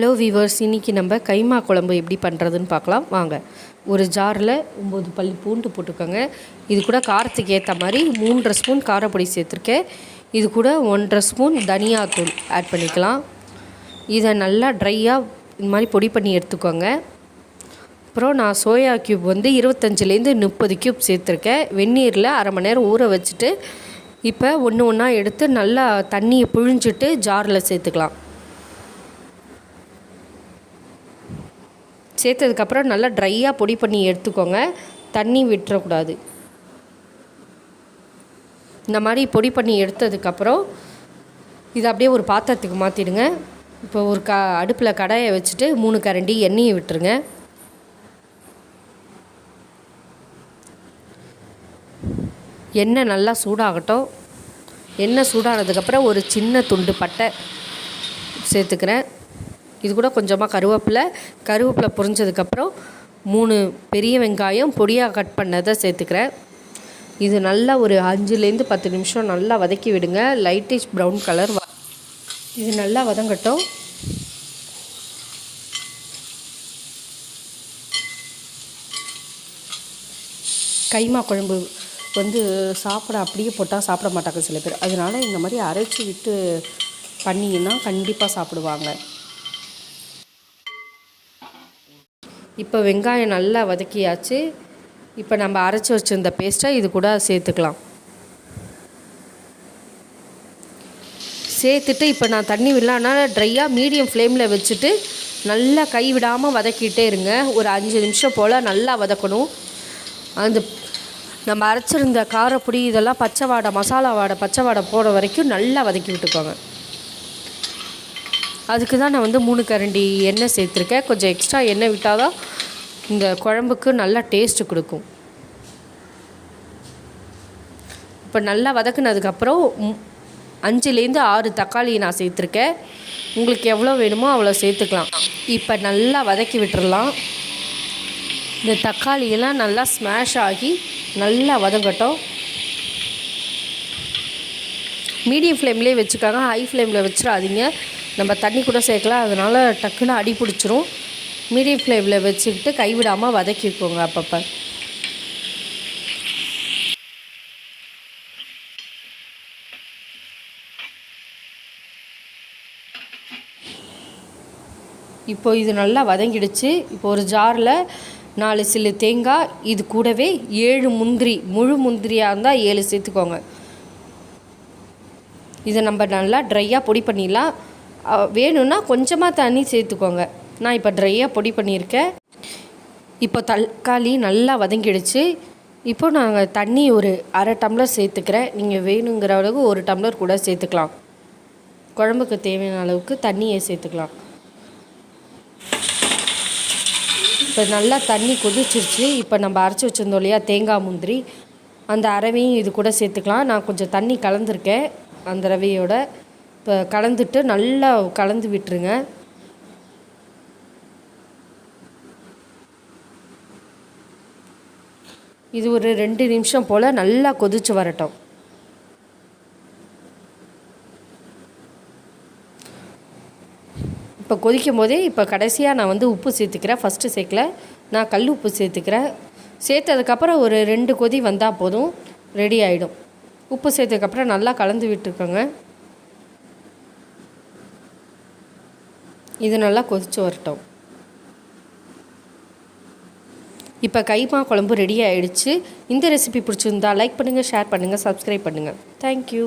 Hello viewers, இன்றைக்கி நம்ம கைமா குழம்பு எப்படி பண்ணுறதுன்னு பார்க்கலாம் வாங்க. ஒரு ஜாரில் 9 பல் பூண்டு போட்டுக்கோங்க. இது கூட காரத்துக்கு ஏற்ற மாதிரி 3.5 ஸ்பூன் காரப்பொடி சேர்த்துருக்கேன். இது கூட 1.5 ஸ்பூன் தனியாத்தூள் ஆட் பண்ணிக்கலாம். இதை நல்லா ட்ரையாக இந்த மாதிரி பொடி பண்ணி எடுத்துக்கோங்க. அப்புறம் நான் சோயா க்யூப் 25லேருந்து 30 க்யூப் சேர்த்துருக்கேன். வெந்நீரில் அரை மணி நேரம் ஊற வச்சுட்டு இப்போ ஒன்று ஒன்றா எடுத்து நல்லா தண்ணியை புழிஞ்சிட்டு ஜாரில் சேர்த்துக்கலாம். சேர்த்ததுக்கப்புறம் நல்லா ட்ரையாக பொடி பண்ணி எடுத்துக்கோங்க. தண்ணி விட்டுறக்கூடாது. இந்த மாதிரி பொடி பண்ணி எடுத்ததுக்கப்புறம் இதை அப்படியே ஒரு பாத்திரத்துக்கு மாற்றிடுங்க. இப்போ ஒரு அடுப்பில் கடாயை வச்சுட்டு 3 கரண்டி எண்ணெயை விட்டுருங்க. எண்ணெய் நல்லா சூடாகட்டும். எண்ணெய் சூடானதுக்கப்புறம் ஒரு சின்ன துண்டு பட்டை சேர்த்துக்கிறேன். இது கூட கொஞ்சமாக கருவேப்பிலை பொரிஞ்சதுக்கப்புறம் 3 பெரிய வெங்காயம் பொடியாக கட் பண்ணதை சேர்த்துக்கிறேன். இது நல்லா ஒரு 5லேருந்து 10 நிமிஷம் நல்லா வதக்கி விடுங்க. லைட்டிஷ் ப்ரௌன் கலர் இது நல்லா வதங்கட்டும். கைமா குழம்பு சாப்பிட அப்படியே போட்டால் சாப்பிட மாட்டாங்க சில பேர். அதனால் இந்த மாதிரி அரைச்சி விட்டு பண்ணிங்கன்னா கண்டிப்பாக சாப்பிடுவாங்க. இப்போ வெங்காயம் நல்லா வதக்கியாச்சு. இப்போ நம்ம அரைச்சி வச்சுருந்த பேஸ்ட்டை இது கூட சேர்த்துக்கலாம். சேர்த்துட்டு இப்போ நான் தண்ணி விடலான்னா ட்ரையாக மீடியம் ஃப்ளேமில் வச்சுட்டு நல்லா கை விடாமல் வதக்கிட்டே இருங்க. ஒரு 5 நிமிஷம் போல் நல்லா வதக்கணும். அந்த நம்ம அரைச்சிருந்த காரப்பொடி இதெல்லாம் மசாலா பச்சை வாடை போகிற வரைக்கும் நல்லா வதக்கி விட்டுக்கோங்க. அதுக்கு தான் நான் 3 கரண்டி எண்ணெய் சேர்த்துருக்கேன். கொஞ்சம் எக்ஸ்ட்ரா எண்ணெய் விட்டால் தான் இந்த குழம்புக்கு நல்லா டேஸ்ட்டு கொடுக்கும். இப்போ நல்லா வதக்குனதுக்கப்புறம் 5லேருந்து 6 தக்காளி நான் சேர்த்துருக்கேன். உங்களுக்கு எவ்வளோ வேணுமோ அவ்வளோ சேர்த்துக்கலாம். இப்போ நல்லா வதக்கி விட்டுறலாம். இந்த தக்காளியெல்லாம் நல்லா ஸ்மாஷ் ஆகி நல்லா வதங்கட்டும். மீடியம் ஃப்ளேம்லேயே வச்சுக்காங்க, ஹை ஃப்ளேமில் வச்சிடாதீங்க. நம்ம தண்ணி கூட சேர்க்கலாம், அதனால் டக்குன்னு அடி பிடிச்சிரும். மீடியம் ஃப்ளேமில் வச்சுக்கிட்டு கைவிடாமல் வதக்கிக்கோங்க அப்பப்போ. இப்போ இது நல்லா வதங்கிடுச்சு. இப்போ ஒரு ஜாரில் 4 சில்லு தேங்காய், இது கூடவே 7 முந்திரி, முழு முந்திரியாக இருந்தால் 7 சேர்த்துக்கோங்க. இதை நம்ம நல்லா ட்ரையாக பொடி பண்ணிடலாம். வேணும்னா கொஞ்சமாக தண்ணி சேர்த்துக்கோங்க. நான் இப்போ ட்ரையாக பொடி பண்ணியிருக்கேன். இப்போ தக்காளி நல்லா வதங்கிடுச்சு. இப்போ நாங்கள் தண்ணி ஒரு அரை டம்ளர் சேர்த்துக்கிறேன். நீங்கள் வேணுங்கிற அளவுக்கு 1 டம்ளர் கூட சேர்த்துக்கலாம். குழம்புக்கு தேவையான அளவுக்கு தண்ணியை சேர்த்துக்கலாம். இப்போ நல்லா தண்ணி கொதிச்சிருச்சு. இப்போ நம்ம அரைச்சி வச்சுருந்தோம் இல்லையா தேங்காய் முந்திரி, அந்த அரவையும் இது கூட சேர்த்துக்கலாம். நான் கொஞ்சம் தண்ணி கலந்துருக்கேன் அந்த ரவையோட. இப்போ கலந்துட்டு நல்லா கலந்து விட்டுருங்க. இது ஒரு 2 நிமிஷம் போல் நல்லா கொதித்து வரட்டும். இப்போ கொதிக்கும் போதே இப்போ கடைசியாக நான் உப்பு சேர்த்துக்கிறேன். ஃபஸ்ட்டு சேர்க்கல, நான் கல் உப்பு சேர்த்துக்கிறேன். சேர்த்ததுக்கப்புறம் ஒரு 2 கொதி வந்தால் போதும், ரெடி ஆகிடும். உப்பு சேர்த்ததுக்கப்புறம் நல்லா கலந்து விட்டுருக்கோங்க. இது நல்லா கொதித்து வரட்டும். இப்போ கைமா குழம்பு ரெடி ஆகிடுச்சு. இந்த ரெசிபி பிடிச்சிருந்தா லைக் பண்ணுங்கள், ஷேர் பண்ணுங்கள், சப்ஸ்கிரைப் பண்ணுங்கள். தேங்க்யூ.